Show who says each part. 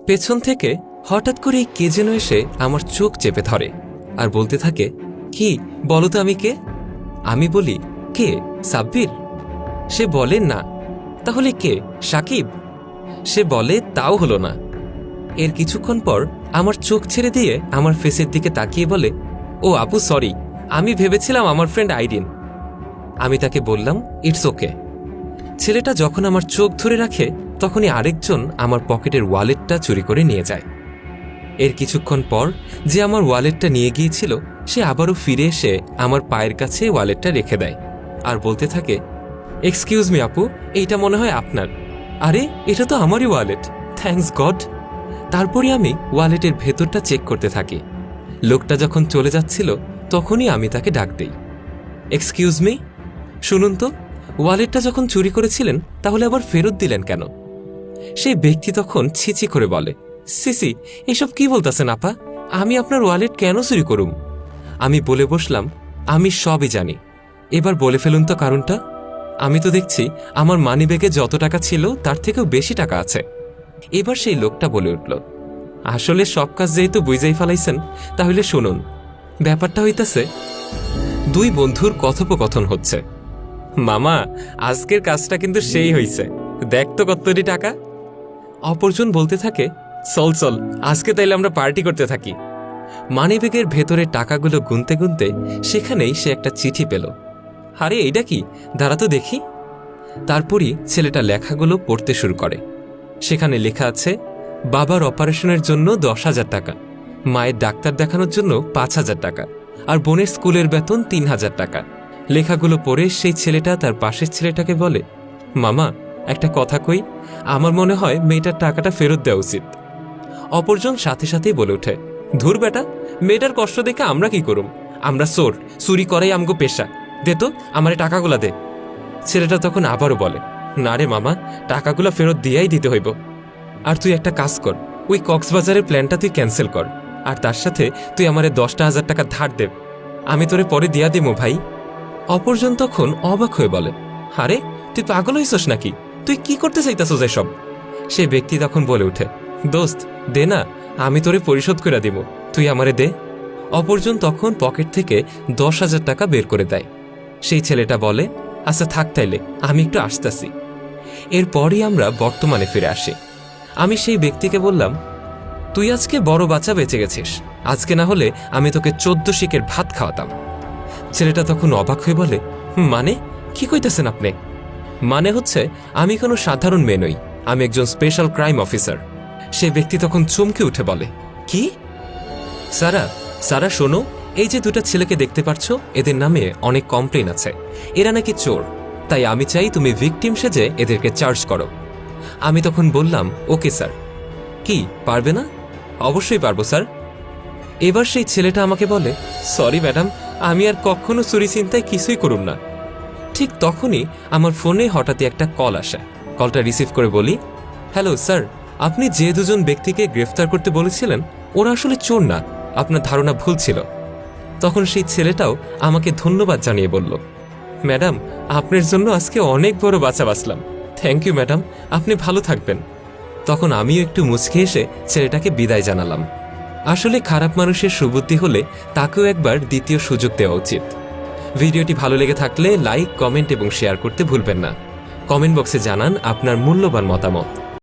Speaker 1: পেছন থেকে হঠাৎ করে কে যেন এসে আমার চোখ চেপে ধরে আর বলতে থাকে, কি বলো তো আমি কে? আমি বলি, কে? সাব্বির? সে বলে, না। তাহলে কে? সাকিব? সে বলে, তাও হলো না। এর কিছুক্ষণ পর আমার চোখ ছেড়ে দিয়ে আমার ফেসের দিকে তাকিয়ে বলে, ও আপু সরি, আমি ভেবেছিলাম আমার ফ্রেন্ড আইরিন। আমি তাকে বললাম, ইটস ওকে। ছেলেটা যখন আমার চোখ ধরে রাখে তখনই আরেকজন আমার পকেটের ওয়ালেটটা চুরি করে নিয়ে যায়। এর কিছুক্ষণ পর যে আমার ওয়ালেটটা নিয়ে গিয়েছিল সে আবারও ফিরে এসে আমার পায়ের কাছে ওয়ালেটটা রেখে দেয় আর বলতে থাকে, এক্সকিউজ মি আপু, এইটা মনে হয় আপনার। আরে এটা তো আমারই ওয়ালেট, থ্যাঙ্কস গড। তারপরে আমি ওয়ালেটের ভেতরটা চেক করতে থাকি। লোকটা যখন চলে যাচ্ছিল তখনই আমি তাকে ডাক দেই, এক্সকিউজ মি, শুনুন তো, ওয়ালেটটা যখন চুরি করেছিলেন তাহলে আবার ফেরত দিলেন কেন? সেই ব্যক্তি তখন ছিছি করে বলে, সিসি এসব কি বলতেছেন আপা, আমি আপনার ওয়ালেট কেন চুরি করুম? আমি বলে বসলাম, আমি সবই জানি, এবার বলে ফেলুন তো কারণটা। আমি তো দেখছি আমার মানিব্যাগে যত টাকা ছিল তার থেকেও বেশি টাকা আছে। এবার সেই লোকটা বলে উঠল, আসলে সব কাজ যেহেতু বুঝাই ফেলাইছেন তাহলে শুনুন। ব্যাপারটা হইতেছে, দুই বন্ধুর কথোপকথন হচ্ছে, মামা আজকের কাজটা কিন্তু সেই হইছে, দেখ তো কতটি টাকা। অপরজন বলতে থাকে, চল চল আজকে তাইলে আমরা পার্টি করতে থাকি। মানিব্যাগের ভেতরে টাকাগুলো গুনতে গুনতে সেখানেই সে একটা চিঠি পেল। আরে এইটা কি, দাঁড়া তো দেখি। তারপরই ছেলেটা লেখাগুলো পড়তে শুরু করে। সেখানে লেখা আছে, বাবার অপারেশনের জন্য 10,000 টাকা, মায়ের ডাক্তার দেখানোর জন্য 5,000 টাকা, আর বোনের স্কুলের বেতন 3,000 টাকা। লেখাগুলো পড়ে সেই ছেলেটা তার পাশের ছেলেটাকে বলে, মামা একটা কথা কই, আমার মনে হয় মেয়েটার টাকাটা ফেরত দেওয়া উচিত। অপরজন সাথে সাথেই বলে ওঠে, ধুর বেটা, মেয়েটার কষ্ট দেখে আমরা কি করুম, আমরা চোর, চুরি করাই আমগো পেশা, দে তো আমারে টাকাগুলা দে। ছেলেটা তখন আবারও বলে, না রে মামা, টাকাগুলো ফেরত দিয়াই দিতে হইব। আর তুই একটা কাজ কর, ওই কক্সবাজারের প্ল্যানটা তুই ক্যান্সেল কর, আর তার সাথে তুই আমারে 10,000 টাকা ধার দেব, আমি তোরে পরে দিয়া দিমো ভাই। অপরজন তখন অবাক হয়ে বলে, আরে তুই পাগল হইছস নাকি, তুই কি করতে চাইতাছস এসব? সে ব্যক্তি তখন বলে উঠে, দোস্ত দে না, আমি তোরে পরিশোধ করে দিব, তুই আমারে দে। অপরজন তখন পকেট থেকে 10,000 টাকা বের করে দেয়। সেই ছেলেটা বলে, আচ্ছা থাক তাইলে, আমি একটু আসতেছি। এরপরই আমরা বর্তমানে ফিরে আসি। আমি সেই ব্যক্তিকে বললাম, তুই আজকে বড় বাচ্চা বেঁচে গেছিস, আজকে না হলে আমি তোকে 14 শিকের ভাত খাওয়াতাম। ছেলেটা তখন অবাক হয়ে বলে, মানে কি কইতেছেন আপনি? মানে হচ্ছে আমি কোনো সাধারণ মেয়ে নই, আমি একজন স্পেশাল ক্রাইম অফিসার। সে ব্যক্তি তখন চমকে উঠে বলে, কি? সারা সারা শোনো, এই যে দুটা ছেলেকে দেখতে পাচ্ছ, এদের নামে অনেক কমপ্লেন আছে, এরা নাকি চোর, তাই আমি চাই তুমি ভিকটিম সেজে এদেরকে চার্জ করো। আমি তখন বললাম, ওকে স্যার। কি পারবে না? অবশ্যই পারবো স্যার। এবার সেই ছেলেটা আমাকে বলে, সরি ম্যাডাম, আমি আর কখনো চুরি চিন্তায় কিছুই করুম না। ঠিক তখনই আমার ফোনে হঠাৎই একটা কল আসে। কলটা রিসিভ করে বলি, হ্যালো স্যার, আপনি যে দুজন ব্যক্তিকে গ্রেফতার করতে বলেছিলেন ওরা আসলে চোর না, আপনার ধারণা ভুল ছিল। তখন সেই ছেলেটাও আমাকে ধন্যবাদ জানিয়ে বলল, ম্যাডাম আপনার জন্য আজকে অনেক বড় বাঁচা বাঁচলাম, থ্যাংক ইউ ম্যাডাম, আপনি ভালো থাকবেন। তখন আমিও একটু মুচকে এসে ছেলেটাকে বিদায় জানালাম। আসলে খারাপ মানুষের সুবুদ্ধি হলে তাকেও একবার দ্বিতীয় সুযোগ দেওয়া উচিত। ভিডিওটি ভালো লেগে থাকলে লাইক, কমেন্ট এবং শেয়ার করতে ভুলবেন না। কমেন্ট বক্সে জানান আপনার মূল্যবান মতামত।